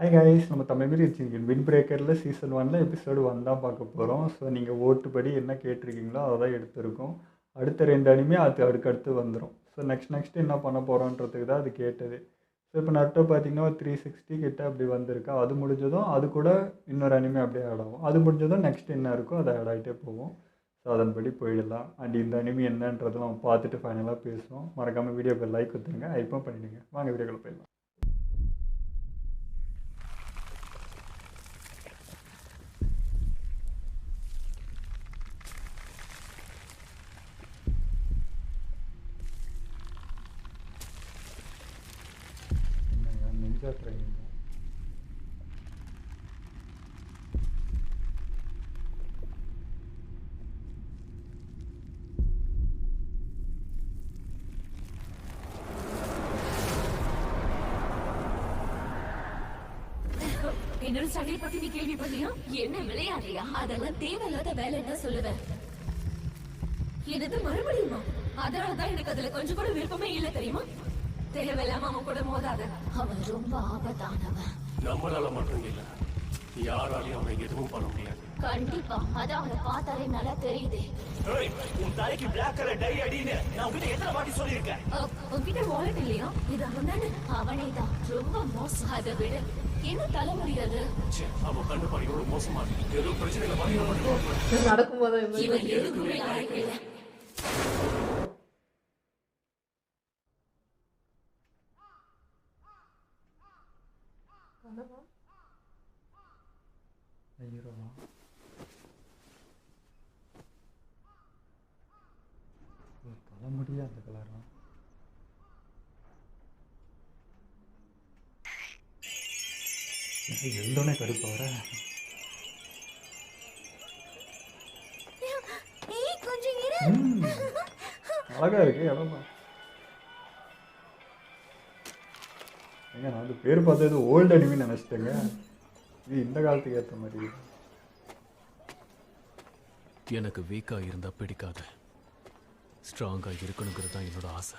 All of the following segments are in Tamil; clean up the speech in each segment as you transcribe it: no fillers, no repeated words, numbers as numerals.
ஹாய் கைஸ், நம்ம தமிழ் மீறி வச்சுருக்கேன் வின் பிரேக்கரில் சீசன் 1 எபிசோடு 1 தான் பார்க்க போகிறோம். ஸோ நீங்கள் ஓட்டுப்படி என்ன கேட்டிருக்கீங்களோ அதை தான் எடுத்திருக்கோம். அடுத்த 2 அனிமே அது அடுக்கடுத்து வந்துடும். ஸோ நெக்ஸ்ட் என்ன பண்ண போகிறோன்றதுக்கு தான் அது கேட்டது. ஸோ இப்போ நட்டோ பார்த்தீங்கன்னா 360 கிட்ட அப்படி வந்திருக்கா. அது முடிஞ்சதும் அது கூட இன்னொரு அனிமே அப்படியே ஆட் ஆகும். அது முடிஞ்சதும் நெக்ஸ்ட் என்ன இருக்கோ அதை ஆட் ஆகிட்டே போவோம். ஸோ அதன்படி போயிடலாம். அண்ட் இந்த அனிமே என்னன்றதை நம்ம பார்த்துட்டு ஃபைனலாக பேசுவோம். மறக்காமல் வீடியோக்கு லைக் கொடுத்துருங்க, ஹைப்பும் பண்ணிடுங்க. வாங்க வீடியோக்குள்ள போயிடலாம். நிஞ்சா ட்ரைனிங் என்னோட சண்டையை பத்தி நீ கேள்விப்பட்டியா? என்ன விளையாடுறியா? அதெல்லாம் தேவையில்லாத வேலைன்னு சொல்லுவேன். எனது மறுபடியுமா? அதனாலதான் எனக்கு அதுல கொஞ்சம் கூட விருப்பமே இல்ல, தெரியுமா? தேவையில்லாம அவன் கூட மோதாத. அவன் ரொம்ப ஆபத்தானவன். நம்மளால மட்டும் இல்ல, யாராலையும் அவனை எதுவும் பண்ண முடியாது. கண்டிப்பா, அது அவனை பார்த்தாலே நல்லா தெரியுது. உன் தலைக்கு பிளாக் கலர் டை அடின்னு நான் உங்ககிட்ட எத்தனை வாட்டி சொல்லியிருக்கேன். உன்கிட்ட வாலெட் இல்லையா? இது அவன் தானே? அவனே தான். ரொம்ப மோசம். அதை விட என்ன தலைமுறை அது? அவன் கண்டு பாடியோட மோசமா இருக்கு. ஏதோ பிரச்சனைகளை நடக்கும்போது இவன் எதுக்குமே அழைக்கல. ஹீரோவா? தலைமுடியா அந்த கலரா? எழுந்தோடனே கடுப்பா வர. அழகா இருக்கு இடமா. ஏங்க நான் வந்து பேர் பார்த்தது ஓல்டு அனிமின்னு நினச்சிட்டேங்க. இது இந்த காலத்துக்கு ஏற்ற மாதிரி. எனக்கு வீக்கா இருந்தா பிடிக்காது, ஸ்ட்ராங்கா இருக்கணுங்கிறது தான் என்னோட ஆசை.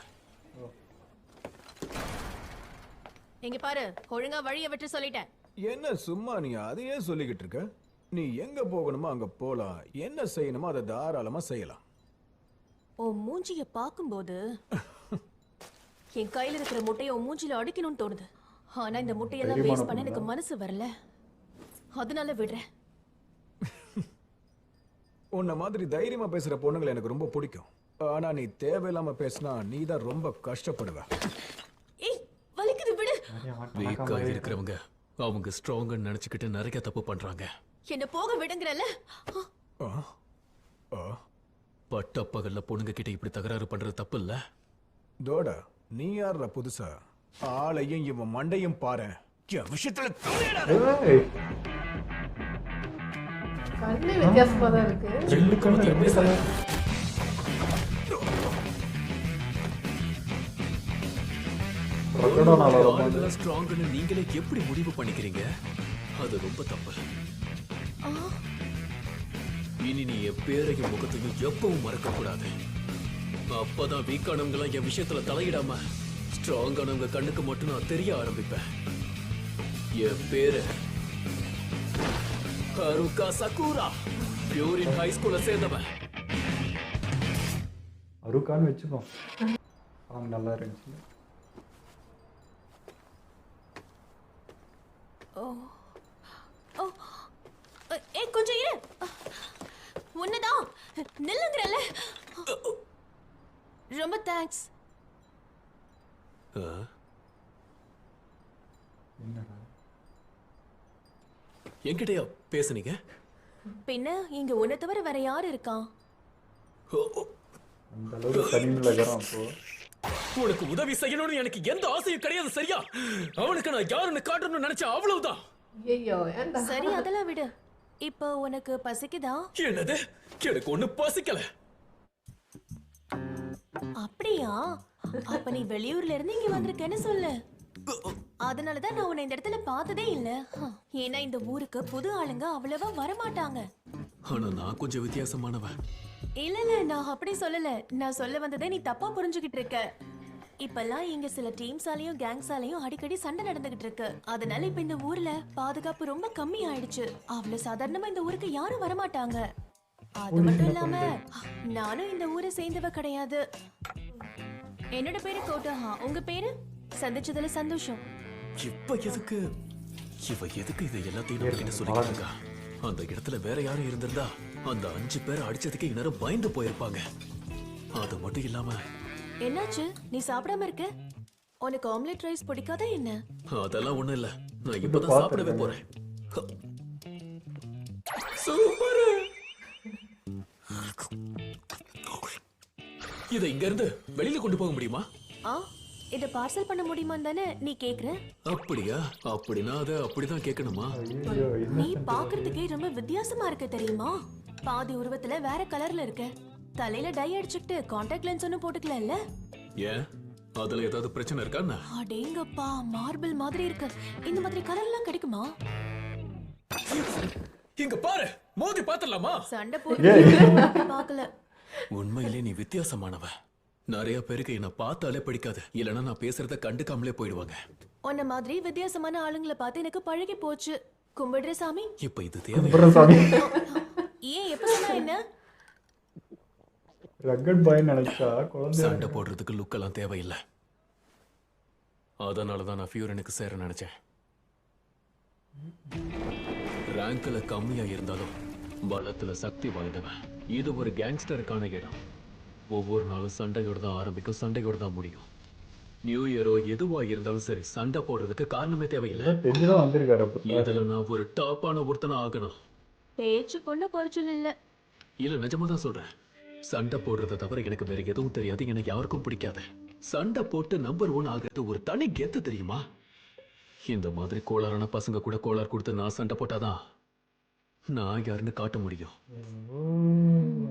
இங்க பாரு, ஒழுங்கா வழிய விட்டு சொல்லிட்டேன். என்ன சும்மா நீ அதையே சொல்லிக்கிட்டு இருக்க? நீ எங்க போகணுமோ அங்க போலாம், என்ன செய்யணுமோ அதை தாராளமா செய்யலாம். உன் மூஞ்சிய பாக்கும்போது என் கையில இருக்கிற முட்டையை உன் மூஞ்சில அடிக்கணும்னு தோணுது. ஆனா இந்த முட்டையெல்லாம் வேஸ்ட் பண்ண எனக்கு மனசு வரல, அதனால விடுறேன். உன்ன மாதிரி தைரியமா பேசுற பொண்ணுங்களை எனக்கு ரொம்ப பிடிக்கும். ஆனா நீ தேவையில்லாம பேசினா நீ தான் ரொம்ப கஷ்டப்படுவ. ஏய், வலிக்குது, விடு. வீக்கா இருக்கிறவங்க அவங்க ஸ்ட்ராங்னு நினைச்சுக்கிட்டு நிறைய தப்பு பண்றாங்க. என்ன போக விடுங்கறல. பட்டப்பகல்ல பொண்ணுங்க கிட்ட இப்படி தகராறு பண்றது தப்பு இல்ல. தோடா, நீ யாரா புதுசா? ஆளையும் இவன் மண்டையும் பாரு. என் விஷயத்துல கண்ணு வித்தியாசமா தான் இருக்கு. ரெண்டு கலர் ஸ்ட்ராங்னு நீங்களே எப்படி முடிவு பண்ணிக்கிறீங்க? அது ரொம்ப தப்பு. இனி நீ என் பேரையும் முகத்தையும் எப்பவும் மறக்க கூடாது. அப்பதான் வீக்கானவங்க என் விஷயத்துல தலையிடாம ஸ்ட்ராங்கானவங்க கண்ணுக்கு மட்டும் நான் தெரிய ஆரம்பிப்பேன். என் பேரு ஹருகா சகுரா, பியூரின் ஹை ஸ்கூல்ல சேர்ந்தவன். அருக்கான்னு வச்சுக்கோ. அவங்க நல்லா இருந்துச்சு. ஏய், கொஞ்சம் இரு. உன்னதான் நில்லுங்கறல. ரொம்ப தேங்க்ஸ். என்னடா என்கிட்டயா பேசுனீங்க? பின்ன இங்க உன்னை தவிர வேற யாரு இருக்கா? அந்த அளவுக்கு தனிமிலகரம். அப்போ உனக்கு உதவி செய்யணும்னு எனக்கு எந்த ஆசையும் கிடையாது, சரியா? அவனுக்கு நான் யாருன்னு காட்டணும்னு நினைச்சேன், அவ்வளவுதான். சரி, அதெல்லாம் விடு. இப்போ உனக்கு பசிக்குதா? என்னது? எனக்கு ஒண்ணு பசிக்கல. அப்படியா? அப்ப நீ வெளியூர்ல இருந்து இங்க வந்திருக்கேன்னு சொல்லு. அதனாலதான் நான் உன்னை இந்த இடத்துல பார்த்ததே இல்ல. ஏன்னா இந்த ஊருக்கு புது ஆளுங்க அவ்வளவா வரமாட்டாங்க. ஆனா நான் கொஞ்சம் வித்தியாசமானவன். இல்ல, நான் அப்படி சொல்லல. நான் சொல்ல வந்ததை நீ தப்பா புரிஞ்சுகிட்டு இருக்க. இப்பெல்லாம் இங்க சில டீம்ஸாலையும் கேங்ஸாலையும் அடிக்கடி சண்டை நடந்துகிட்டு இருக்கு. அதனால இப்ப இந்த ஊர்ல பாதுகாப்பு ரொம்ப கம்மி ஆயிடுச்சு. அவ்வளவு சாதாரணமா இந்த ஊருக்கு யாரும் வரமாட்டாங்க. அது மட்டும் இல்லாம நானும் இந்த ஊரை சேர்ந்தவ கிடையாது. என்னோட பேரு கோட்டஹா. உங்க பேரு? சந்திச்சதுல சந்தோஷம். இப்ப எதுக்கு இதை எல்லாத்தையும் நம்ம கிட்ட சொல்லிட்டு இருக்கா? அந்த இடத்துல வேற யாரும் இருந்திருந்தா அந்த 5 பேரை அடிச்சதுக்கு இந்நேரம் பயந்து போயிருப்பாங்க. அது மட்டும் இல்லாம என்னாச்சு? நீ சாப்பிடாம இருக்க? உனக்கு ஆம்லெட் ரைஸ் பிடிக்காதா என்ன? அதெல்லாம் ஒண்ணும் இல்ல, நான் இப்பதான் சாப்பிடவே போறேன். சூப்பர். இதை இங்க இருந்து வெளியில கொண்டு போக முடியுமா? இத பார்சல் பண்ண முடியுமான்னு தானே நீ கேக்குற? அப்படியா? அப்படின்னா அதை அப்படிதான் கேட்கணுமா? நீ பாக்குறதுக்கே ரொம்ப வித்தியாசமா இருக்க தெரியுமா? பாதி உருவத்துல வேற கலர்ல இருக்க. தலையில டை அடிச்சுக்கிட்டு கான்டாக்ட் லென்ஸ் ஒன்னும் போட்டுக்கல. ஏன், அதுல ஏதாவது பிரச்சனை இருக்கா? அடேங்கப்பா, மார்பிள் மாதிரி இருக்கு. இந்த மாதிரி கலர்லாம் கிடைக்குமா? இங்க பாரு, மோதி பாத்துடலாமா? சண்டை போட்டு பார்க்கல. உண்மையிலே நீ வித்தியாசமானவ. நிறைய பேருக்கு என்ன பார்த்தாலே பிடிக்காது, இல்லனா நான் பேசுறத கண்டுக்காமலே போயிடுவாங்க. உன்ன மாதிரி வித்தியாசமான ஆளுங்களை பார்த்து எனக்கு பழகி போச்சு. கும்பிடுற சாமி. இப்ப இது தேவை. ஏன் எப்ப சொன்னா என்ன? ரக்கட் பாய் நினைச்சா குழந்தை சண்டை போடுறதுக்கு லுக் எல்லாம் தேவையில்லை. அதனாலதான் நான் ஃபியூரனுக்கு சேர நினைச்சேன். ரேங்க்ல கம்மியா இருந்தாலும் பலத்துல சக்தி வாய்ந்தவன். இது ஒரு கேங்ஸ்டருக்கான இடம். ஒவ்வொரு நாளும் சண்டையோட தான் ஆரம்பிக்கும், சண்டையோட தான் முடியும். நியூ இயரோ எதுவா இருந்தாலும் சரி, சண்டை போடுறதுக்கு காரணமே தேவையில்லை. தெரிஞ்சுதான் வந்திருக்காரு. இதுல நான் ஒரு டாப்பான ஒருத்தனா ஆகணும். பேச்சு கொண்டு குறைச்சல் இல்ல. இல்ல, நிஜமா தான் சொல்றேன். சண்டை போடுறத தவிர எனக்கு வேற எதுவும் தெரியாது, எனக்கு யாருக்கும் பிடிக்காது. சண்டை போட்டு நம்பர் 1 ஆகிறது ஒரு தனி கெத்து தெரியுமா? இந்த மாதிரி கோளாறான பசங்க கூட கோளாறு கொடுத்து நான் சண்டை போட்டாதான் நான் யாருன்னு காட்ட முடியும்.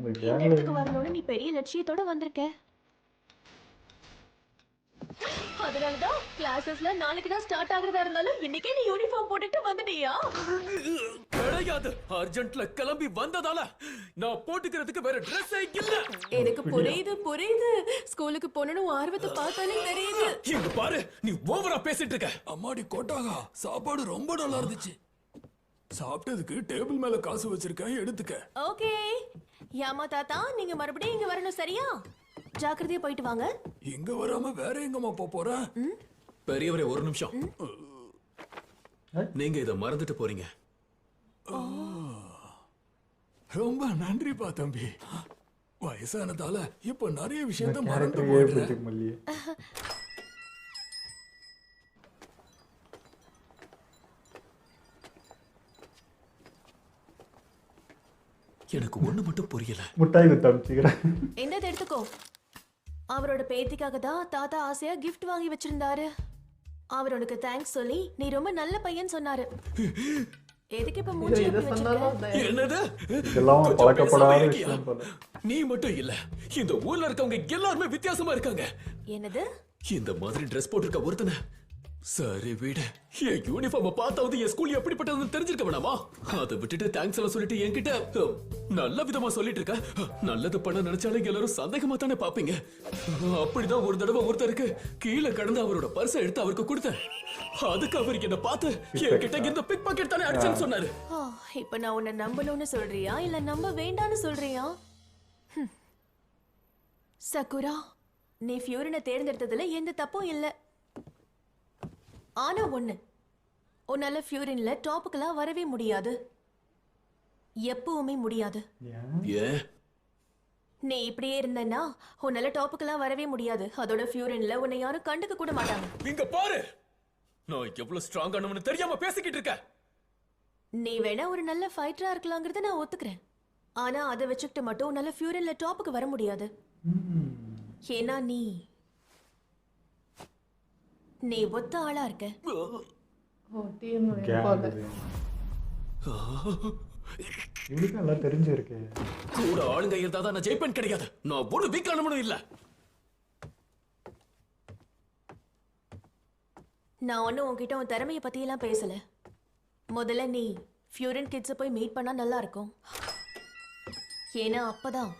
இந்த இடத்துக்கு வரணும்னு நீ பெரிய லட்சியத்தோட வந்திருக்க. அதனாலதான் கிளாஸஸ்ல நாளைக்கு தான் ஸ்டார்ட் ஆகுறதா இருந்தாலும் இன்னைக்கே நீ யூனிஃபார்ம் போட்டுட்டு வந்துட்டியா? கிடையாது, அர்ஜென்ட்ல கிளம்பி வந்ததால நான் போட்டுக்கிறதுக்கு வேற Dress இல்ல. எனக்கு புரியுது. ஸ்கூலுக்கு போகணும் ஆர்வத்தை பார்த்தாலே தெரியுது. இங்க பாரு, நீ ஓவரா பேசிட்டு இருக்க. அம்மாடி கோட்டாகா, சாப்பாடு ரொம்ப நல்லா இருந்துச்சு. சாப்பிட்டதுக்கு டேபிள் மேல காசு வச்சிருக்கேன், எடுத்துக்க. ஓகே யாமா தாத்தா, நீங்க மறுபடியும் இங்க வரணும், சரியா? ஜாக்கிரதையா போயிட்டு வாங்க. இங்க வராம வேற எங்கம்மா போற? பெரியவரே, ஒரு நிமிஷம். நீங்க இத மறந்துட்டு போறீங்க. ரொம்ப நன்றிப்பா தம்பி. வயசானதால இப்ப நிறைய விஷயத்த மறந்து கேரக்டரே போயிடுறேன். பிடிச்சிக்க முடியல. எனக்கு ஒண்ணு மட்டும் புரியல. முட்டாய் குத்து அமிச்சுக்கிறேன். இந்த எடுத்துக்கோ. அவரோட பேத்திக்காக தான் தாத்தா ஆசையா gift வாங்கி வச்சிருந்தாரு. அவர் உனக்கு தேங்க்ஸ் சொல்லி நீ ரொம்ப நல்ல பையன் சொன்னாரு. எதுக்கு இப்ப மூஞ்சி இப்படி வச்சிருக்க? என்னது? இதெல்லாம் கொஞ்சம் பழக்கப்படாத பேசாம இருக்கியா? விஷயம் போல. நீ மட்டும் இல்ல, இந்த ஊர்ல இருக்கவங்க எல்லாருமே வித்தியாசமா இருக்காங்க. என்னது? இந்த மாதிரி Dress போட்டிருக்க ஒருத்தனை சரி வீடு, என் யூனிஃபார்ம் பார்த்தாவது என் ஸ்கூல் எப்படிப்பட்டதுன்னு தெரிஞ்சிருக்க வேணாமா? அதை விட்டுட்டு தேங்க்ஸ் எல்லாம் சொல்லிட்டு என்கிட்ட நல்ல விதமா சொல்லிட்டு இருக்க. நல்லது பண்ண நினைச்சாலும் எல்லாரும் சந்தேகமா தானே பாப்பீங்க. அப்படிதான் ஒரு தடவை ஒருத்தருக்கு கீழே கடந்து அவரோட பர்ஸை எடுத்து அவருக்கு கொடுத்தேன். அதுக்கு அவருக்கு என்ன பார்த்து என்கிட்ட இந்த பிக் பாக்கெட் தானே அடிச்சேன்னு சொன்னாரு. இப்ப நான் உன்னை நம்பணும்னு சொல்றியா இல்ல நம்ப வேண்டாம்னு சொல்றியா? சகுரா, நீ ஃபியூரனை தேர்ந்தெடுத்ததுல எந்த தப்பும் இல்ல. ஆனா ஒண்ணு, உன்னால ஃபியூரின்ல டாப்புக்கெல்லாம் வரவே முடியாது. எப்பவுமே முடியாது. ஏன்? நீ இப்படியே இருந்தன்னா உன்னால டாப்புக்கெல்லாம் வரவே முடியாது. அதோட ஃபியூரின்ல உன்னை யாரும் கண்டுக்க கூட மாட்டாங்க. இங்க பாரு, நான் எவ்வளவு ஸ்ட்ராங்கானவன்னு தெரியாம பேசிக்கிட்டு இருக்க. நீ வேணா ஒரு நல்ல ஃபைட்டரா இருக்கலாங்கிறத நான் ஒத்துக்கிறேன். ஆனா அதை வச்சுக்கிட்டு மட்டும் உன்னால ஃபியூரின்ல டாப்புக்கு வர முடியாது. ஏன்னா நீ ஒத்த ஆளா இருக்க. இவனுக்கு எல்லாம் தெரிஞ்சிருக்கு. கூட ஆளுங்க இருந்தாதான் நான் ஜெயிப்பேன் கிடையாது. நான் ஒரு வீக்கானவனும் இல்ல. நான் ஒன்னும் உன்கிட்ட உன் திறமையை பத்தி எல்லாம் பேசல. முதல்ல நீ ஃபியூரன் கிட்ஸை போய் மீட் பண்ணா நல்லா இருக்கும். ஏன்னா அப்பதான்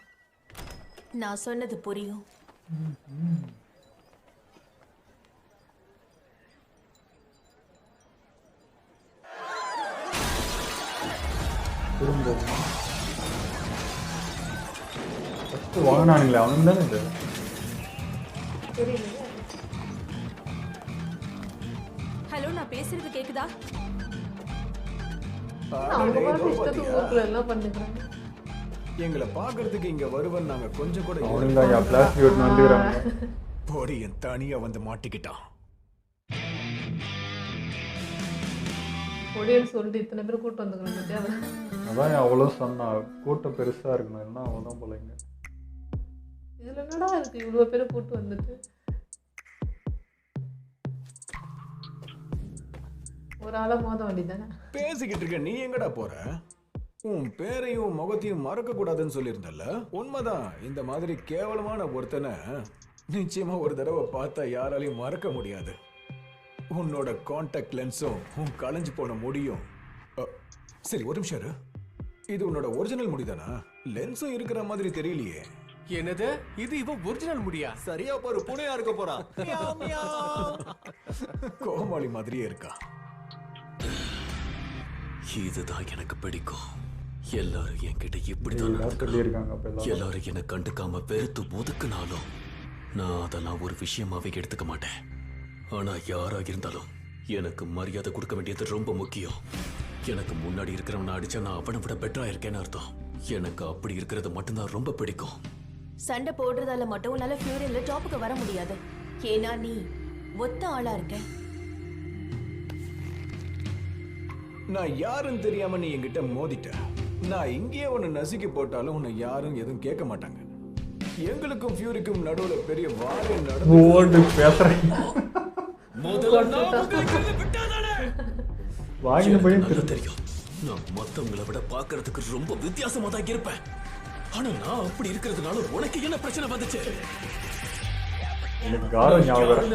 நான் சொன்னது புரியும். போகணும். ஃபஸ்ட்டு வாங்கினானுங்களே அவனுக்கு தானே இது. தெரியலையே. ஹலோ, நான் பேசுறது கேக்குதா? அவங்க அடடே, பாட்டு இதோ இஷ்டத்துக்கு பாத்தியா? ஊருக்குள்ள எல்லாம் பண்ணிக்கிறாங்க. எங்களை பாக்குறதுக்கு இங்க வருவன் நாங்க கொஞ்சம் கூட அவனுங்க தான் என் பிளாஸ்டிக் வந்துக்கிறாங்க. போடி என் தனியா வந்து மாட்டிக்கிட்டான். பொடியன்னு சொல்லிட்டு இத்தனை பேர் கூட்டு வந்துக்கிறாங்க தேவை. அதான் அவ்வளோ சொன்னா கூட்டம் பெருசாக இருக்கணும் இல்லைன்னா அவன் போலைங்க. இதுல என்னடா இருக்கு இவ்வளவு பேரை கூட்டு வந்துட்டு? ஒரு ஆளா மோத வேண்டியதானே? பேசிக்கிட்டு இருக்க நீ எங்கடா போற? உன் பேரையும் முகத்தையும் மறக்க கூடாதுன்னு சொல்லியிருந்தல்ல. உண்மைதான், இந்த மாதிரி கேவலமான ஒருத்தனை நிச்சயமா ஒரு தடவை பார்த்தா யாராலையும் மறக்க முடியாது. உன்னோட கான்டாக்ட் லென்ஸும் உன் களைஞ்சு போன முடியும். சரி ஒரு நிமிஷம் இரு. இது உன்னோட ஒரிஜினல் முடிதானா? லென்ஸும் இருக்கிற மாதிரி தெரியலையே. என்னது இது? இவ ஒரிஜினல் முடியா? சரியா பாரு, புனையா இருக்க போறான். கோமாளி மாதிரியே இருக்கா. இதுதான் எனக்கு பிடிக்கும். எல்லாரும் என்கிட்ட இப்படிதான் நடந்துக்கணும். சொல்லியிருக்காங்க அப்போ எல்லாம். எல்லாரும் என்னை கண்டுக்காம வெறுத்து ஒதுக்குனாலும் நான் அதெல்லாம் ஒரு விஷயமாவே எடுத்துக்க மாட்டேன். ஆனா யாரா இருந்தாலும் எனக்கு மரியாதை கொடுக்க வேண்டியது ரொம்ப முக்கியம். எனக்கு முன்னாடி இருக்கிறவனை அடிச்சா நான் அவனை விட பெட்டரா இருக்கேன்னு அர்த்தம். எனக்கு அப்படி இருக்கிறது மட்டும்தான் ரொம்ப பிடிக்கும். சண்டை போடுறதால மட்டும் உன்னால ஃபியூரியன்ல டாப்புக்கு வர முடியாது. ஏன்னா நீ ஒத்த ஆளா இருக்க. நான் யாருன்னு தெரியாம நீ என்கிட்ட மோதிட்ட. நான் இங்கேயே உன்னை நசுக்கி போட்டாலும் உன்னை யாரும் எதுவும் கேட்க மாட்டாங்க. எங்களுக்கும் ஃபியூரிக்கும் நடுவுல பெரிய வாழை நடந்து ஓடு பேசுறேன். வாங்கின போய் நல்லா தெரியும். நான் மத்தவங்களை விட பார்க்கிறதுக்கு ரொம்ப வித்தியாசமா தான் இருப்பேன். ஆனா நான் அப்படி இருக்கிறதுனால உனக்கு என்ன பிரச்சனை வந்துச்சு? எனக்கு காரம் ஞாபகம்.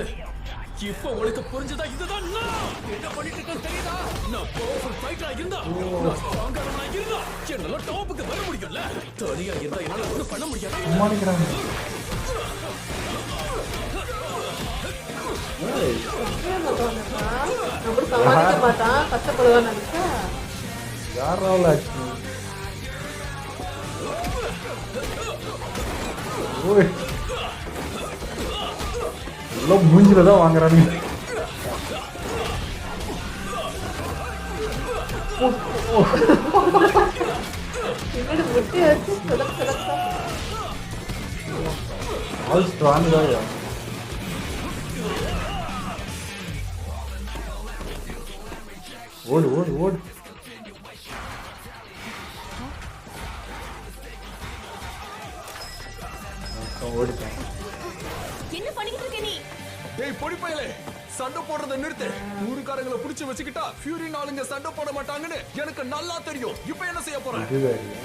இப்ப உனக்கு புரிஞ்சதா? இதுதான் நான் என்ன பண்ணிட்டு இருக்கேன்னு தெரியுதா? நான் பவர்ஃபுல் ஃபைட்டரா இருந்தா, நான் ஸ்ட்ராங்கரா இருந்தா என்னால டாப்புக்கு வர முடியும்ல. தனியா இருந்தா என்னால ஒண்ணும் பண்ண முடியாது. சும்மானிக்கிறாங்க. நம்மளும் சமாளிக்க மாட்டான், கஷ்டப்படுவான்னு நினைச்சா யாரால ஆச்சு? ஓய் எல்லாம் மூஞ்சில தான் வாங்குறானுங்க. பின்னாடி முட்டியாச்சு சிலக்கு சிலக்கா. ஆல் ஸ்ட்ராங் தான். ஓடு ஓடு ஓடு. ஓடிட்டேன். என்ன பண்ணிக்கிட்டு இருக்க நீ? டேய் பொடி பயலே, சண்டை போடுறத நிறுத்து. ஊருக்காரங்களை புடிச்சு வச்சுக்கிட்டா ஃபியூரின் ஆளுங்க சண்டை போட மாட்டாங்கன்னு எனக்கு நல்லா தெரியும். இப்போ என்ன செய்ய போறேன்? இது வேறியா?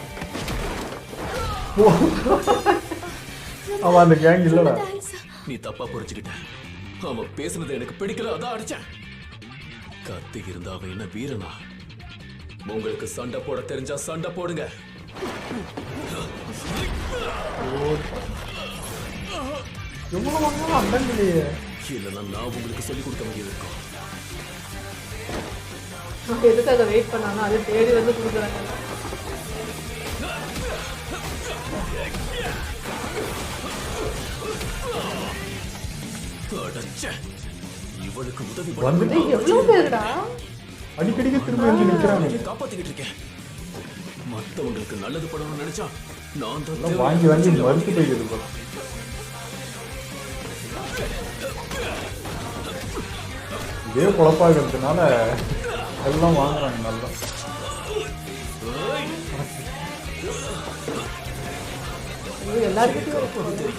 அவன் அந்த கேங் இல்லடா. நீ தப்பா புரிஞ்சுக்கிட்ட. அவன் பேசுனது எனக்கு பிடிக்கல, அதான் அடிச்சேன். கத்தி இருந்தா அவன் என்ன வீரனா? உங்களுக்கு சண்டை போட தெரிஞ்சா சண்டை போடுங்க. எவ்வளவு வாங்கினாலும் அண்டங்களையே. இல்லைன்னா நான் உங்களுக்கு சொல்லிக் கொடுக்க வேண்டியது இருக்கும். நான் எதுக்காக வெயிட் பண்ணானோ அதை தேடி வந்து கொடுக்குறாங்க. அடச்சே, இவளுக்கு உதவி வந்து பண்ண எவ்வளவு பேருடா? அடிக்கடிக்கு திரும்ப வந்து நிக்கிறாங்க. காப்பாத்திக்கிட்டு இருக்கேன். மத்தவங்களுக்கு நல்லது பண்ணணும்னு நினைச்சா நான் தான் எல்லாம் வாங்கி வாங்கி மறுத்து போயிடுது போல. இதே குழப்பாகிறதுனால எல்லாம் வாங்குறாங்க நல்லா. இது எல்லாருக்கிட்டையும் இருக்கு.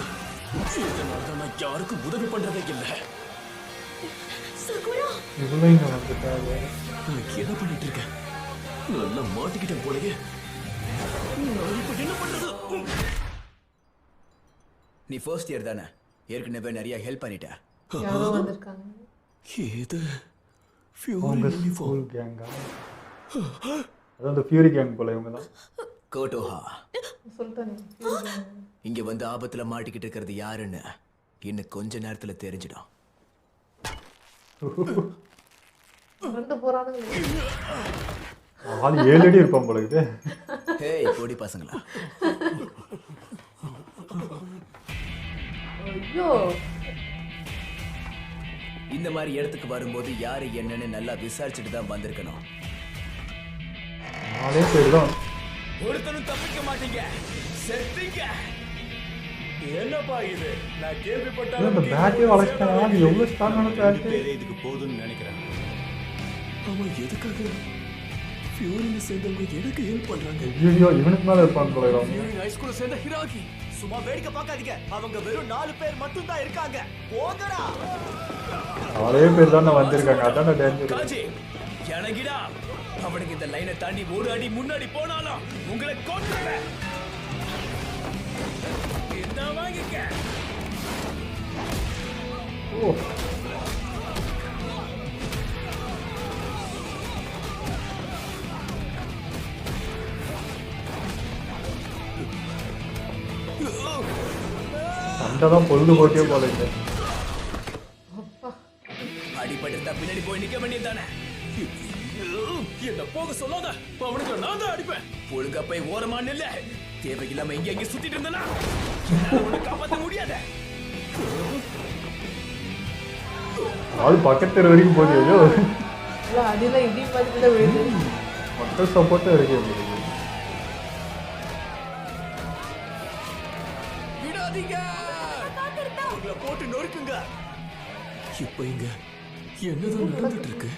இதனால நான் யாருக்கும் உதவி பண்றதே இல்லை. சகுரா, இவ்வளோ இங்க வந்துட்டாங்க. நான் என்ன பண்ணிட்டு இருக்கேன்? நல்லா மாட்டிக்கிட்டேன் போலயே. நான் இப்ப என்ன பண்றது? நீ ஃபர்ஸ்ட் இயர் தானே, ஏற்கனவே நிறைய ஹெல்ப் பண்ணிட்ட. யாரோ வந்திருக்காங்க. இது அவங்க ஸ்கூல் கேங்கா? அதான் அந்த ஃபியூரி கேங் போல இவங்க தான். கோட்டோஹா, சொல்லிட்டானே. இங்க வந்து ஆபத்துல மாட்டிக்கிட்டு இருக்கிறது யாருன்னு இன்னும் கொஞ்ச நேரத்துல தெரிஞ்சிடும். வந்து போறானுங்க. ஆள் 7 அடி இருப்பான் போல இது. ஏய் கோடி பசங்களா, ஐயோ இந்த மாதிரி இடத்துக்கு வரும்போது யாரு என்னன்னு நல்லா விசாரிச்சுட்டு தான் வந்திருக்கணும். 4 பேர் தான். ஒருத்தனும் தப்பிக்க மாட்டீங்க, செத்தீங்க. என்னப்பா இது? நான் இந்த கேள்விப்பட்ட பேட்டே வளர்ச்சிட்டாங்க. அது எவ்வளோ ஸ்ட்ராங்கான பேட்டு. இதுக்கு போதும்னு நினைக்கிறேன். அவன் எதுக்காக ஃபியூரினை சேர்ந்தவங்க எனக்கு ஹெல்ப் பண்றாங்க? ஐயோ இவனுக்கு மேலே இருப்பாங்க போல இவங்க. ஃபியூரின் ஹைஸ்கூல்ல சேர்ந்த ஹிராகி. சும்மா வேடிக்கை பார்க்காதீங்க, அவங்க வெறும் 4 பேர் மட்டும் தான் இருக்காங்க. போங்கடா. 4 பேர் தானே வந்திருக்காங்க. அதான டேஞ்சர். காஜி எனக்கிடா, அவனுக்கு இந்த லைனை தாண்டி ஒரு அடி முன்னாடி போனாலும் உங்களை கொன்றுவேன். என்ன வாங்கிக்க. ஓ சண்டை தான் பொழுது போட்டே போல இல்லை. அடிபட்டு பின்னாடி போய் நிக்க வேண்டியதானே. என்ன போக சொல்லாத, அவனுக்கு நான் தான் அடிப்பேன். ஒழுங்கா போய் ஓரமா நில்ல. தேவையில்லாம எங்க சுத்திட்டு இருந்தனா உன்னை காப்பாற்ற முடியாத. ஆள் பக்கத்து வரைக்கும் போகுது. ஐயோ அடியில இடி மாதிரி தான் விழுது. மக்கள் சப்போர்ட்டும் இருக்கு உங்களுக்கு. விடாதீங்க, உங்களை போட்டு நொறுக்குங்க. இப்ப இங்க என்னதான் நடந்துட்டு இருக்கு?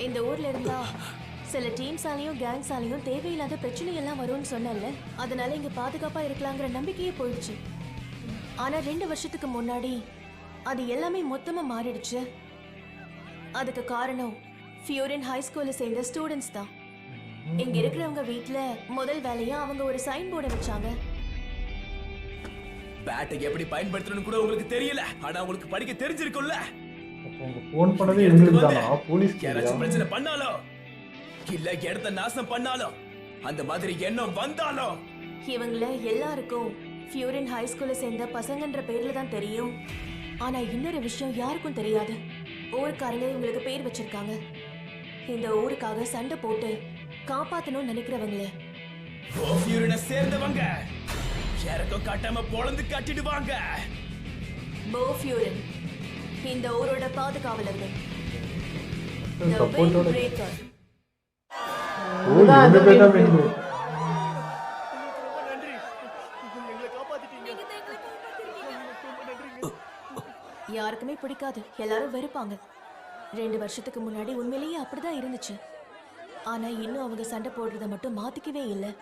இந்த ஊர்ல இருந்தா சில டீம்ஸாலையும் கேங்ஸாலையும் தேவையில்லாத பிரச்சனை எல்லாம் வரும்னு சொன்னேன்ல, அதனால இங்க பாதுகாப்பா இருக்கலாங்கிற நம்பிக்கையே போயிடுச்சு. ஆனா 2 வருஷத்துக்கு முன்னாடி அது எல்லாமே மொத்தமா மாறிடுச்சு. அதுக்கு காரணம் ஃபியூரின் ஹை ஸ்கூல்ல சேர்ந்த ஸ்டூடெண்ட்ஸ் தான். இங்க இருக்கிறவங்க வீட்ல முதல் வேலையா அவங்க ஒரு சைன் போர்டை வச்சாங்க. பேட்டை எப்படி பயன்படுத்தணும்னு கூட உங்களுக்கு தெரியல, ஆனா உங்களுக்கு படிக்க தெரிஞ்சிருக்கும்ல. அப்போ அவங்க ஃபோன் பண்ணதே இவங்களுக்கு தானா? போலீஸ் யாராச்சும் பிரச்சனை பண்ணாலோ இல்ல இடத்த நாசம் பண்ணாலோ, அந்த மாதிரி எண்ணம் வந்தாலோ, இவங்கள எல்லாருக்கும் ஃபியூரின் ஹை ஸ்கூல்ல சேர்ந்த பசங்கன்ற பேர்ல தான் தெரியும். ஆனா இன்னொரு விஷயம் யாருக்கும் தெரியாது. ஊருக்காரங்க இவங்களுக்கு பேர் வச்சிருக்காங்க. இந்த ஊருக்காக சண்டை போட்டு காப்பாத்தணும்னு நினைக்கிறவங்கள ஃபியூரினை சேர்ந்தவங்க யாருக்கும் காட்டாம பொழந்து காட்டிடுவாங்க. போ ஃபியூரின் இந்த ஊரோட பாதுகாவலர்கள். The சப்போர்ட்டோட. Windbreaker. ஓ இவங்க பேர் தான் வேணும். யாருக்குமே பிடிக்காது, எல்லாரும் வெறுப்பாங்க. 2 வருஷத்துக்கு முன்னாடி உண்மையிலேயே அப்படிதான் இருந்துச்சு. ஆனா இன்னும் அவங்க சண்டை போடுறத மட்டும் மாத்திக்கவே இல்லை.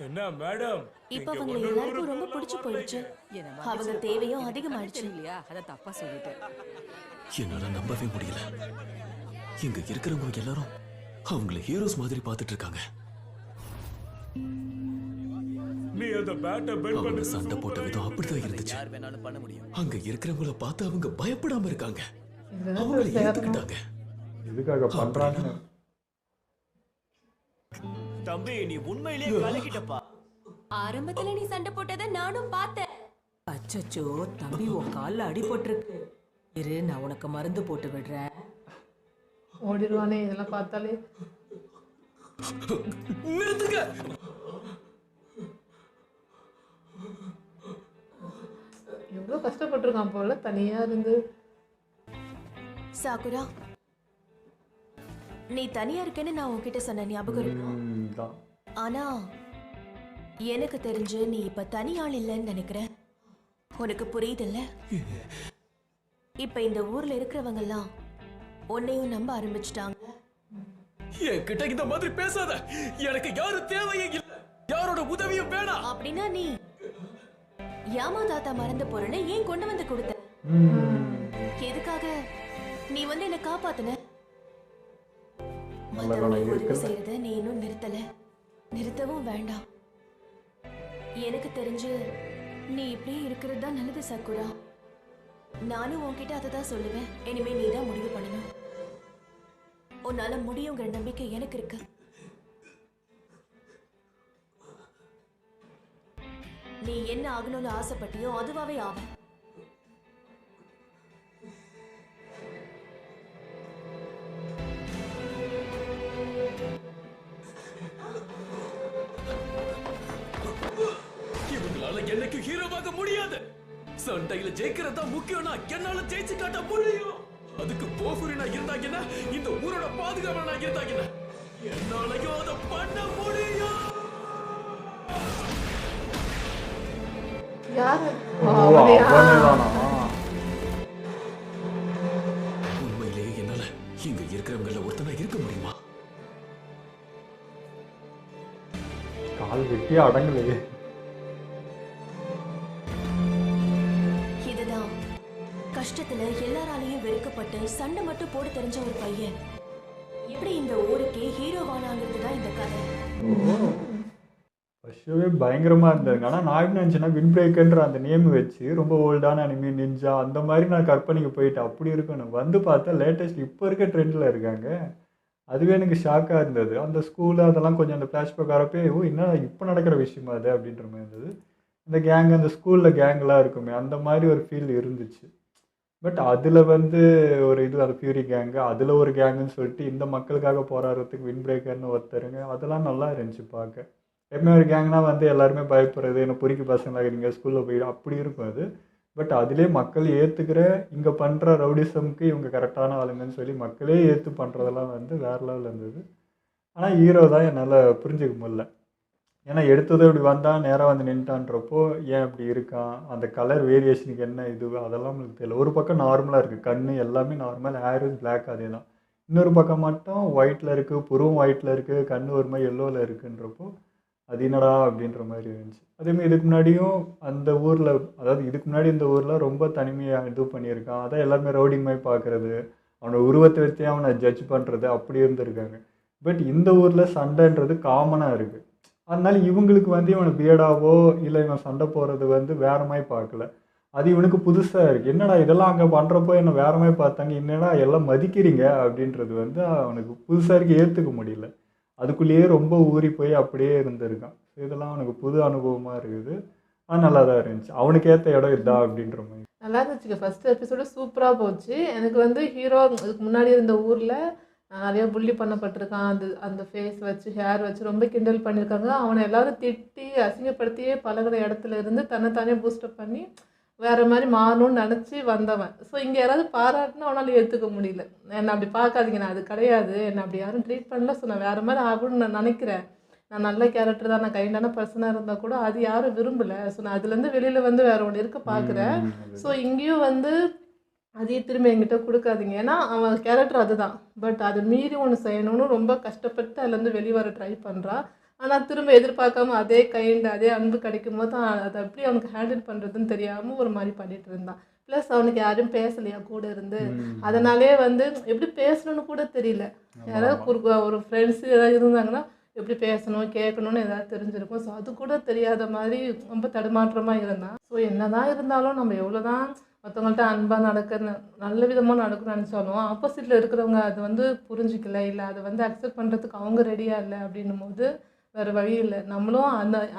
என்ன மேடம், இப்ப அவங்க எல்லாருக்கும் ரொம்ப பிடிச்சு போயிடுச்சு. அவங்க தேவையும் அதிகமாயிடுச்சு. இல்லையா, அத தப்பா சொல்லிட்டேன். என்னால நம்பவே முடியல. இங்க இருக்கிறவங்க எல்லாரும் அவங்கள ஹீரோஸ் மாதிரி பார்த்துட்டு இருக்காங்க. நீ அந்த பேட்டை பெல் அவங்க பண்ணி சண்டை போட்ட விதம் அப்படிதான் இருந்துச்சு. யார் வேணாலும் பண்ண முடியும். அங்க இருக்கிறவங்கள பார்த்து அவங்க பயப்படாம இருக்காங்க. இதுதான் அவங்கள சேரணும். ஏத்துக்கிட்டாங்க. எதுக்காக பண்றாங்க? தம்பி நீ உண்மையிலேயே கலக்கிட்டப்பா. ஆரம்பத்துல நீ சண்டை போட்டதை நானும் பார்த்தேன். அச்சச்சோ, தம்பி உன் கால்ல அடிபட்டிருக்கு. இரு, நான் உனக்கு மருந்து போட்டு விடுறேன். ஓடிடுவானே இதெல்லாம் பார்த்தாலே. நிறுத்துங்க. எவ்வளோ கஷ்டப்பட்டிருக்கான் போல தனியா இருந்து. சாகுரா, நீ தனியா இருக்கேன்னு நான் உன்கிட்ட சொன்ன ஞாபகம் இருக்கா? தான். ஆனா எனக்கு தெரிஞ்சு நீ இப்ப தனி ஆள் இல்லைன்னு நினைக்கிறேன். உனக்கு புரியுதுல்ல? இப்ப இந்த ஊர்ல இருக்கிறவங்க எல்லாம் உன்னையும் நம்ப ஆரம்பிச்சிட்டாங்க. என்கிட்ட இந்த மாதிரி பேசாத. எனக்கு யாரும் தேவையே இல்ல, யாரோட உதவியும் வேணாம். அப்படின்னா நீ யாமா தாத்தா மறந்த பொருளை ஏன் கொண்டு வந்து கொடுத்த? எதுக்காக நீ வந்து என்ன காப்பாத்துன? மத்தவங்களுக்கு உதவி செய்யறத நீ இன்னும் நிறுத்தல, நிறுத்தவும் வேண்டாம். எனக்கு தெரிஞ்சு நீ இப்படியே இருக்கிறது தான் நல்லது சக்குரா. நானும் உன்கிட்ட அதை தான் சொல்லுவேன். இனிமே நீ தான் முடிவு பண்ணணும். உன்னால முடியுங்கிற நம்பிக்கை எனக்கு இருக்கு. நீ என்ன ஆகணும்னு ஆசைப்பட்டியோ அதுவாவே ஆவ. வரைக்கும் ஹீரோவாக முடியாது. சண்டையில ஜெயிக்கிறதா முக்கியம்னா என்னால ஜெயிச்சு காட்ட முடியும். அதுக்கு போஃபுரினா இருந்தாங்கன்னா இந்த ஊரோட பாதுகாவலனா இருந்தாங்கன்னா என்னாலையும் அதை பண்ண முடியும். யாரு அவனேதானா? உண்மையிலேயே என்னால இங்க இருக்கிறவங்கள ஒருத்தனா இருக்க முடியுமா? கால் வெட்டி அடங்கலையே. இதுதான் கஷ்டத்துல எல்லாராலையும் வெறுக்கப்பட்டு சண்டை மட்டும் போட தெரிஞ்ச ஒரு பையன் எப்படி இந்த ஊருக்கே ஹீரோவானாங்கிறது தான் இந்த கதை. ஃபர்ஸ்டவே பயங்கரமாக இருந்ததுங்க. ஆனால் நான் என்ன நினச்சேன்னா வின் பிரேக்கர்ன்ற அந்த நேம் வச்சு ரொம்ப ஓல்டான அனிமி நிஞ்சா அந்த மாதிரி நான் கற்பனைக்கு போயிட்டேன். அப்படி இருக்கணும். வந்து பார்த்தா லேட்டஸ்ட் இப்போ இருக்க ட்ரெண்டில் இருக்காங்க. அதுவே எனக்கு ஷாக்காக இருந்தது. அந்த ஸ்கூலு அதெல்லாம் கொஞ்சம் அந்த ஃப்ளாஷ்பேக் வரப்பே ஓ என்ன இப்போ நடக்கிற விஷயமா அது அப்படின்ற மாதிரி இருந்தது. இந்த கேங் அந்த ஸ்கூலில் கேங்கெலாம் இருக்குமே அந்த மாதிரி ஒரு ஃபீல் இருந்துச்சு. பட் அதில் வந்து ஒரு இது அது ஃபியூரி கேங்கு அதில் ஒரு கேங்குன்னு சொல்லிட்டு இந்த மக்களுக்காக போராடுறதுக்கு வின் பிரேக்கர்னு ஒருத்தருங்க அதெல்லாம் நல்லா இருந்துச்சு பார்க்க. எப்பவுமே ஒரு கேங்னா வந்து எல்லாருமே பயப்படுறது என்ன பொறிக்கு பசங்களாக இருங்க ஸ்கூலில் போயிடும் அப்படி இருக்கும் அது. பட் அதிலே மக்கள் ஏற்றுக்கிற இங்கே பண்ணுற ரவுடிசம்க்கு இவங்க கரெக்டான ஆளுங்கன்னு சொல்லி மக்களே ஏற்று பண்ணுறதெல்லாம் வந்து வேறு லெவலில் இருந்தது. ஆனால் ஹீரோ தான் என்னால் புரிஞ்சுக்க முடியல. ஏன்னா எடுத்ததும் இப்படி வந்தால் நேராக வந்து நின்ட்டான்றப்போ ஏன் இப்படி இருக்கான் அந்த கலர் வேரியேஷனுக்கு என்ன இது அதெல்லாம் உங்களுக்கு தெரியல. ஒரு பக்கம் நார்மலாக இருக்குது கண் எல்லாமே நார்மல் ஹேரு பிளாக் அதே தான். இன்னொரு பக்கம் மட்டும் ஒயிட்டில் இருக்குது புருவம் ஒயிட்டில் இருக்குது கண் ஒரு மாதிரி எல்லோவில் இருக்குன்றப்போ அது என்னடா அப்படின்ற மாதிரி இருந்துச்சு. அதேமாதிரி இதுக்கு முன்னாடியும் அந்த ஊரில் அதாவது இதுக்கு முன்னாடி இந்த ஊரில் ரொம்ப தனிமையாக இது பண்ணியிருக்கான். அதான் எல்லாருமே ரவுடிங் மாதிரி பார்க்குறது அவனை உருவத்தை வச்சே அவனை ஜட்ஜ் பண்ணுறது அப்படி இருந்திருக்காங்க. பட் இந்த ஊரில் சண்டைன்றது காமனாக இருக்குது. அதனால இவங்களுக்கு வந்து இவனை பியர்டாவோ இல்லை இவன் சண்டை போகிறது வந்து வேறு மாதிரி பார்க்கல. அது இவனுக்கு புதுசாக இருக்குது. என்னடா இதெல்லாம் அங்கே பண்ணுறப்போ என்னை வேறு மாதிரி பார்த்தாங்க என்னடா எல்லாம் மதிக்கிறீங்க அப்படின்றது வந்து அவனுக்கு புதுசாக இருக்கு ஏற்றுக்க முடியல. அதுக்குள்ளேயே ரொம்ப ஊறி போய் அப்படியே இருந்திருக்கான். இதெல்லாம் அவனுக்கு புது அனுபவமாக இருக்குது. நல்லா தான் இருந்துச்சு. அவனுக்கு ஏற்ற இடம் இதா அப்படின்ற மாதிரி நல்லா இருந்துச்சுங்க. ஃபர்ஸ்ட் எபிசோடு சூப்பராக போச்சு. எனக்கு வந்து ஹீரோ இதுக்கு முன்னாடி இருந்த ஊரில் நிறையா புள்ளி பண்ணப்பட்டிருக்கான். அந்த ஃபேஸ் வச்சு ஹேர் வச்சு ரொம்ப கிண்டல் பண்ணியிருக்காங்க. அவனை எல்லாரும் திட்டி அசிங்கப்படுத்தியே பழகிற இடத்துல இருந்து தன்னைத்தானே பூஸ்டப் பண்ணி வேறு மாதிரி மாறணும்னு நினச்சி வந்தவன். ஸோ இங்கே யாராவது பாராட்டினா அவனால் ஏற்றுக்க முடியல. என்னை அப்படி பார்க்காதீங்க நான் அது கிடையாது என்னை அப்படி யாரும் ட்ரீட் பண்ணல. ஸோ நான் வேறு மாதிரி ஆகணும்னு நான் நினைக்கிறேன். நான் நல்ல கேரக்டர் தான் நான் கைண்டான பர்சனாக இருந்தால் கூட அது யாரும் விரும்பலை. ஸோ நான் அதுலேருந்து வெளியில் வந்து வேறு ஒன்று இருக்க பார்க்குறேன். ஸோ இங்கேயும் வந்து அதையே திரும்ப என்கிட்ட கொடுக்காதீங்க. ஏன்னா அவன் கேரக்டர் அதுதான். பட் அது மீறி ஒன்று செய்யணும்னு ரொம்ப கஷ்டப்பட்டு அதுலேருந்து வெளியே வர ட்ரை பண்ணுறான். ஆனால் திரும்ப எதிர்பார்க்காம அதே கைண்ட் அதே அன்பு கிடைக்கும் போது அதை எப்படி அவனுக்கு ஹேண்டில் பண்ணுறதுன்னு தெரியாமல் ஒரு மாதிரி பண்ணிட்டு இருந்தான். ப்ளஸ் அவனுக்கு யாரும் பேசலையா கூட இருந்து. அதனாலே வந்து எப்படி பேசணும்னு கூட தெரியல. யாராவது ஒரு ஃப்ரெண்ட்ஸு ஏதாவது இருந்தாங்கன்னா எப்படி பேசணும் கேட்கணும்னு ஏதாவது தெரிஞ்சிருக்கும். ஸோ அது கூட தெரியாத மாதிரி ரொம்ப தடுமாற்றமாக இருந்தான். ஸோ என்ன தான் இருந்தாலும் நம்ம எவ்வளோ தான் மற்றவங்கள்ட்ட அன்பாக நல்ல விதமாக நடக்கணும்னு நினச்சாலும் ஆப்போசிட்டில் இருக்கிறவங்க அது வந்து புரிஞ்சிக்கல இல்லை அதை வந்து அக்செப்ட் பண்ணுறதுக்கு அவங்க ரெடியாக இல்லை அப்படின்னும் போது வேறு வழி இல்லை. நம்மளும்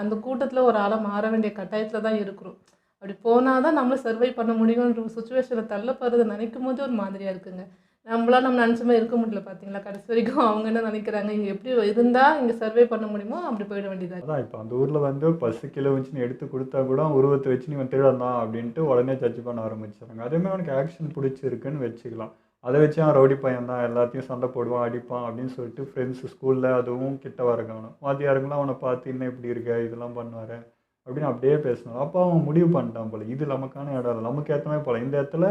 அந்த கூட்டத்தில் ஒரு ஆளாக மாற வேண்டிய கட்டாயத்தில் தான் இருக்கிறோம். அப்படி போனால் தான் நம்மளும் சர்வை பண்ண முடியுன்ற ஒரு சுச்சுவேஷனில் தள்ளப்படுறதை நினைக்கும் போது ஒரு மாதிரியாக இருக்குங்க. நம்மளாம் நம்ம நினச்ச மாதிரி இருக்க முடியல. பார்த்தீங்களா கடைசி வரைக்கும் அவங்க என்ன நினைக்கிறாங்க இங்கே எப்படி இருந்தால் இங்கே சர்வை பண்ண முடியுமோ அப்படி போயிட வேண்டியதாக. அதான் இப்போ அந்த ஊரில் வந்து 10 கிலோ வச்சுன்னு எடுத்து கொடுத்தா கூட உருவத்தை வச்சு நீ திருடந்தான் அப்படின்ட்டு உடனே ஜட்ஜ் பண்ண ஆரம்பிச்சிடுறாங்க. அதேமாதிரி அவனுக்கு ஆக்ஷன் பிடிச்சிருக்குன்னு வச்சுக்கலாம். அதை வச்சு அவன் ரவுடி பையன் தான் எல்லாத்தையும் சண்டை போடுவான் அடிப்பான் அப்படின்னு சொல்லிட்டு ஃப்ரெண்ட்ஸு ஸ்கூலில் அதுவும் கிட்ட வர காணும். வாத்தியாருங்களாம் அவனை பார்த்து இன்னும் இப்படி இருக்க இதெல்லாம் பண்ணுவார் அப்படின்னு அப்படியே பேசினான். அப்போ அவன் முடிவு பண்ணிட்டான் போல இது நமக்கான இடம் இல்லை நமக்கு ஏற்ற மாதிரி போல இந்த இடத்துல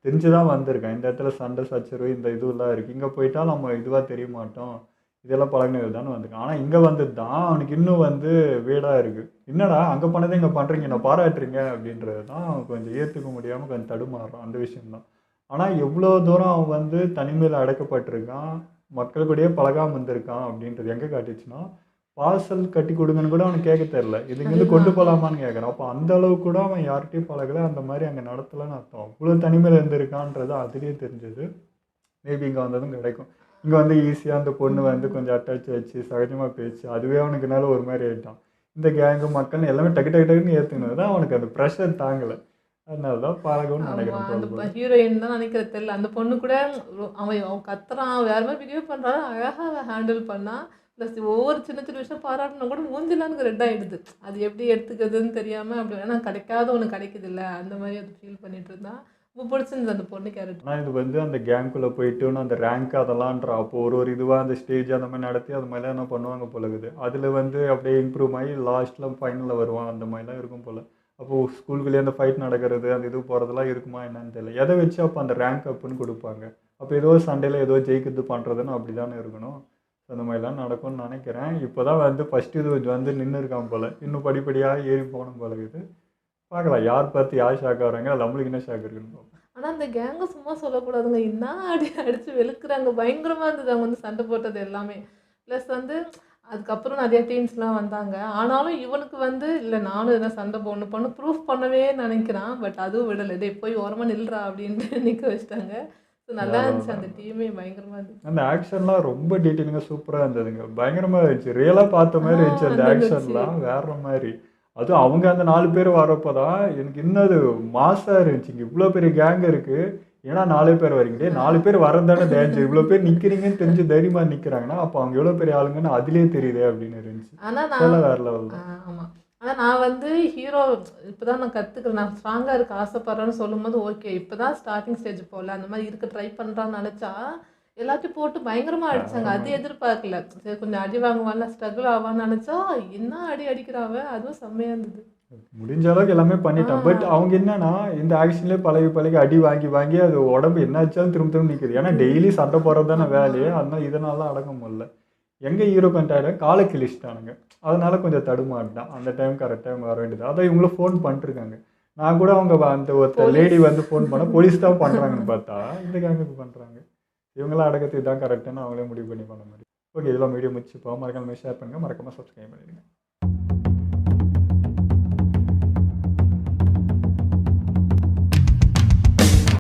தெரிஞ்சு தான் வந்திருக்கான். இந்த இடத்துல சண்டை சச்சரவு இந்த இதுவெல்லாம் இருக்குது. இங்கே போயிட்டா நம்ம இதுவாக தெரிய மாட்டோம் இதெல்லாம் பழகினது தானே வந்திருக்கான். ஆனால் இங்கே வந்தது தான் அவனுக்கு இன்னும் வந்து வீடாக இருக்குது. என்னடா அங்கே பண்ணதை இங்கே பண்ணுறீங்க நான் பாராட்டுறீங்க அப்படின்றது தான் அவன் கொஞ்சம் ஏற்றுக்க முடியாமல் கொஞ்சம் தடுமாறுறான் அந்த விஷயம்தான். ஆனால் எவ்வளோ தூரம் அவன் வந்து தனிமையில் அடைக்கப்பட்டிருக்கான் மக்கள் கூடயே பழகாமல் வந்திருக்கான் அப்படின்றது எங்கே காட்டுச்சுன்னா பார்சல் கட்டி கொடுங்கன்னு கூட அவனுக்கு கேட்க தெரில. இது இங்கேருந்து கொண்டு போகலாமான்னு கேட்குறான். அப்போ அந்த அளவுக்கு கூட அவன் யார்கிட்டையும் பழகலை அந்த மாதிரி அங்கே நடத்தலைன்னு அர்த்தம். அவ்வளோ தனிமையில் இருந்திருக்கான்றது அதுலேயே தெரிஞ்சது. மேபி இங்கே வந்ததும் கிடைக்கும். இங்கே வந்து ஈஸியாக அந்த பொண்ணு வந்து கொஞ்சம் அட்டாச் வச்சு சகஜமாக பேச்சு அதுவே அவனுக்குனால ஒரு மாதிரி ஆகிட்டான். இந்த கேங்கு மக்கள் எல்லாமே டக்கு டக்கு டக்குன்னு ஏற்றுனது தான் அவனுக்கு அந்த ப்ரெஷர் தாங்கலை. அதனால தான் பழகணும்னு நினைக்கிறேன். அந்த ஹீரோயின் தான் நினைக்கிறது தெரியல. அந்த பொண்ணு கூட அவன் கத்துறான் வேறு மாதிரி பிஹேவ் பண்ணுறான் அழகாக அவன் ஹேண்டில் பண்ணால் ப்ளஸ் ஒவ்வொரு சின்ன சின்ன விஷயம் பாராட்டினா கூட மூஞ்சிலாம் எனக்கு ரெட் ஆகிடுது. அது எப்படி எடுத்துக்கிறதுன்னு தெரியாமல் அப்படி ஏன்னா கிடைக்காத ஒன்று கிடைக்குது இல்லை அந்த மாதிரி அது ஃபீல் பண்ணிட்டு இருந்தான். ரொம்ப பிடிச்சிருந்தது அந்த பொண்ணு கேரக்டர். ஆனால் இது வந்து அந்த கேங்குள்ளே போயிட்டுன்னு அந்த ரேங்க் அதெல்லாம்ன்ற அப்போ ஒரு இதுவாக அந்த ஸ்டேஜ் அந்த மாதிரி நடத்தி அது மாதிரிலாம் என்ன பண்ணுவாங்க போல இருக்குது. அதில் வந்து அப்படியே இம்ப்ரூவ் ஆகி லாஸ்ட்டில் ஃபைனலில் வருவான் அந்த மாதிரிலாம் இருக்கும் போல். அப்போது ஸ்கூலுக்குள்ளேயே அந்த ஃபைட் நடக்கிறது அந்த இது போகிறதுலாம் இருக்குமா என்னன்னு தெரியல. எதை வச்சு அப்போ அந்த ரேங்க் அப்புன்னு கொடுப்பாங்க. அப்போ ஏதோ சண்டையில் ஏதோ ஜெயிக்கிறது பண்ணுறதுன்னு அப்படி தானே இருக்கணும். அந்த மாதிரிலாம் நடக்கும்னு நினைக்கிறேன். இப்போ தான் வந்து ஃபஸ்ட்டு இது வந்து நின்று இருக்கான் போல். இன்னும் படிப்படியாக ஏறி போகணும் போல இருக்குது. பார்க்கலாம் யார் பார்த்து யார் ஷாக் ஆகிறாங்க, நம்மளுக்கு என்ன ஷாக் இருக்குன்னு பார்ப்போம். ஆனால் அந்த கேங்கை சும்மா சொல்லக்கூடாதுங்க. என்ன அடித்து வெளுக்குறாங்க, பயங்கரமாக இருந்தது அவங்க வந்து சண்டை போட்டது எல்லாமே. ப்ளஸ் வந்து அதுக்கப்புறம் நிறைய டீம்ஸ்லாம் வந்தாங்க. ஆனாலும் இவனுக்கு வந்து இல்லை நானும் எதனா சண்டை போடணும் ப்ரூஃப் பண்ணவே நினைக்கிறான். பட் அதுவும் விடலை. டேய் போய் ஓரமாக நில்றா அப்படின்ட்டு நிற்க வச்சிட்டாங்க. ஸோ நல்லா இருந்துச்சு அந்த டீமே பயங்கரமாக இருந்துச்சு. அந்த ஆக்ஷன்லாம் ரொம்ப டீட்டெயிலிங்காக சூப்பராக இருந்ததுங்க. பயங்கரமாக இருந்துச்சு. ரியலாக பார்த்த மாதிரி இருந்துச்சு அந்த ஆக்ஷன்லாம் வேற மாதிரி. அதுவும் அவங்க அந்த 4 பேர் வரப்போ தான் எனக்கு இன்னும் அது மாசாக இருந்துச்சுங்க. இவ்வளோ பெரிய கேங் இருக்குது, ஏன்னா 4 பேர் வரீங்களே, 4 பேர் வரந்தானே டேஞ்சர். இவ்வளோ பேர் நிற்கிறீங்கன்னு தெரிஞ்சு தைரியமாக நிற்கிறாங்கன்னா அப்போ அவங்க எவ்வளோ பெரிய ஆளுங்கன்னு அதிலே தெரியுதே அப்படின்னு இருந்துச்சு. ஆனால் சொல்ல வேற லெவல் தான். ஆமாம். ஆனால் நான் வந்து ஹீரோ இப்போ தான் நான் கற்றுக்கிறேன். நான் ஸ்ட்ராங்காக இருக்க ஆசைப்பட்றேன்னு சொல்லும்போது ஓகே இப்போ தான் ஸ்டார்டிங் ஸ்டேஜ் போகல அந்த மாதிரி இருக்க ட்ரை பண்ணுறான்னு நினச்சா எல்லாத்தையும் போட்டு பயங்கரமாக அடித்தாங்க. அது எதிர்பார்க்கல. சரி கொஞ்சம் அடி வாங்குவான்ல ஸ்ட்ரகிள் ஆவான்னு நினச்சா என்ன அடி அடிக்கிறாவ, அதுவும் செம்மையாக இருந்தது. முடிஞ்ச அளவுக்கு எல்லாமே பண்ணிட்டான். பட் அவங்க என்னன்னா இந்த ஆக்ஷன்லேயே பழகி பழகி அடி வாங்கி வாங்கி அது உடம்பு என்ன ஆச்சாலும் திரும்ப திரும்ப நிற்குது. ஏன்னா டெய்லி சண்டை போடுறது தானே வேலையே. அதனால இதனால அடக்க முடியல. எங்கே ஹீரோ கண்டாயிட காலை கிழிச்சிட்டானுங்க. அதனால கொஞ்சம் தடுமாட்டான். அந்த டைம் கரெக்டாக அவங்க வர வேண்டியது. அதான் இவங்களும் ஃபோன் பண்ணிட்டுருக்காங்க. நான் கூட அவங்க அந்த ஒருத்தர் லேடி வந்து ஃபோன் பண்ண போலீஸ் தான் பண்ணுறாங்கன்னு பார்த்தா இந்த கேங்குக்கு பண்ணுறாங்க. இவங்களாம் அடக்கத்துக்கு தான் கரெக்டானு அவங்களே முடிவு பண்ணி பண்ண மாதிரி. ஓகே இதெல்லாம் வீடியோ முடிச்சுப்போம். மறக்காம ஷேர் பண்ணுங்கள், மறக்காமல் சப்ஸ்கிரைப் பண்ணிடுங்க.